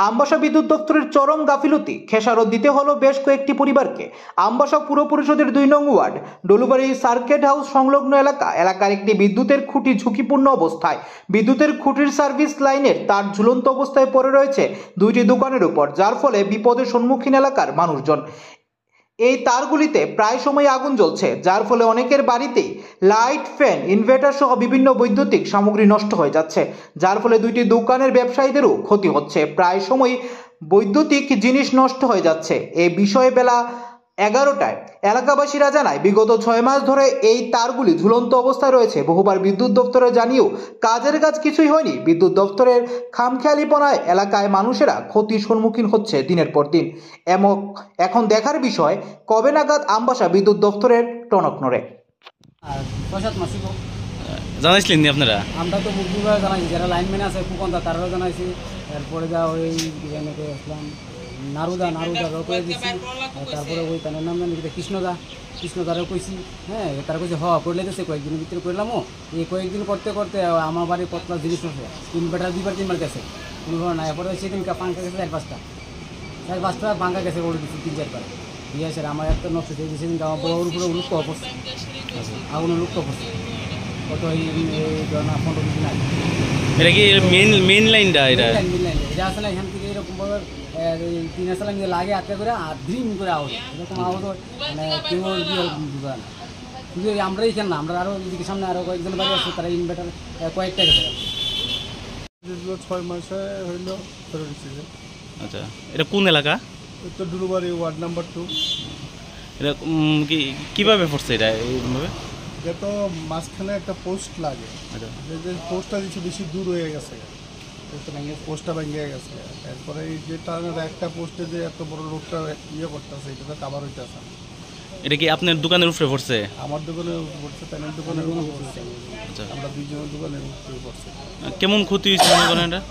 আমবাসা বিদ্যুৎ দপ্তরের চরম গাফিলতি খেসারত দিতে হলো বেশ কয়েকটি পরিবারকে। আমবাসা পুর পরিষদের 2 নং ওয়ার্ড ডলুবাড়ি সার্কিট হাউস সংলগ্ন এলাকার একটি বিদ্যুতের খুঁটি ঝুঁকিপূর্ণ অবস্থায়। বিদ্যুতের খুঁটির সার্ভিস লাইনের তার ঝুলন্ত অবস্থায় পড়ে রয়েছে 2টি দোকানের উপর, যার ফলে বিপদের সম্মুখীন এলাকার মানুষজন। এই তারগুলিতে প্রায় সময় আগুন জ্বলছে, যার ফলে অনেকের বাড়িতেই লাইট, ফ্যান, ইনভার্টার সহ বিভিন্ন বৈদ্যুতিক সামগ্রী নষ্ট হয়ে যাচ্ছে, যার ফলে 2টি দোকানের ব্যবসায়ীদেরও ক্ষতি হচ্ছে। প্রায় সময় বৈদ্যুতিক জিনিস নষ্ট হয়ে যাচ্ছে। এই বিষয়ে বেলা 11টায় এলাকাবাসীরা জানায়, বিগত 6 মাস ধরে এই তারগুলি ঝুলন্ত অবস্থায় রয়েছে। বহুবার বিদ্যুৎ দপ্তরে জানিয়েও কাজের কাজ কিছুই হয়নি। বিদ্যুৎ দপ্তরের খামখেয়ালিপনায় এলাকায় মানুষেরা ক্ষতির সম্মুখীন হচ্ছে দিনের পর দিন। এখন দেখার বিষয় কবে নাগাদ আমবাসা বিদ্যুৎ দপ্তরের টনক নড়ে। আর প্রসাদ মাসিক জানাইছিলেন আপনারা? আমরা তো মুরগিভাবে জানাইছি, যারা লাইনম্যান আছে কুকন্দা তারাও জানাইছি। এরপরে যা ওই বিরিয়ানিতে আসলাম নারুদারও করে দিচ্ছি। তারপরে ওই তার নাম জানি কৃষ্ণদারও কইছি। হ্যাঁ, তারা কইছে করলে তো সে কয়েকদিনের ভিতরে করলামও। এই কয়েকদিন করতে করতে আমার বাড়ির পতলা জিনিস নষ্ট, ইনভার্টার 2-3বার গেছে, কোনো ঘর নাই। এরপরে সেদিন পাঙ্খা গেছে 4-5টা পাঙ্খা গেছে, বলে দিচ্ছি 3-4বার দিয়ে আসে। আমার একটা নষ্ট হয়েছে সেদিন আমার বড় উপরে লুপ্ত অবস্থা, আগুন লুপ্ত অবস্থা কত এই 15 দিন আগে। এটা কি মেইন লাইনটা? এটা আসলে এখান থেকে এরকমভাবে 3 সাল লাগে আটকা করে আর ড্রিম করে আওয়াজ, এরকম আওয়াজ মানে কেউ বুঝা না। কিন্তু আমরা এখানে না, আমরা আরও এদিকে সামনে আরও কয়েকজন বাড়ি আছে, তারা ইনভার্টার কয়েকটা গেছে। 6 মাসে হইল। আচ্ছা, এটা কোন এলাকা? তো ডুলুবাড়ি ওয়ার্ড নাম্বার 2। এটা কীভাবে পড়ছে এটা এইভাবে? এটা তো মাঝখানে একটা পোস্ট লাগে। আচ্ছা, যে পোস্টটা দিচ্ছে বেশি দূর হয়ে গেছে, পোস্টটা ভেঙে গেছে। এরপরে এই যে টানের একটা পোস্টে যে এত বড় লোকটা করতেছে, এটা তো কাবার হইতেছে। এটা কি আপনার দোকানের উপরে পড়ছে? আমার দোকানে পড়ছে, তাইনের দোকানের উপরে পড়ছে। আচ্ছা, আমরা 2 জনের দোকানের উপরে পড়ছে। কেমন ক্ষতি হয়েছে মনে করেন এটা?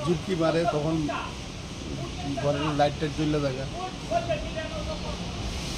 ঝুঁকি মারে তখন ঘরের লাইট টাইট জ্বলে জায়গা।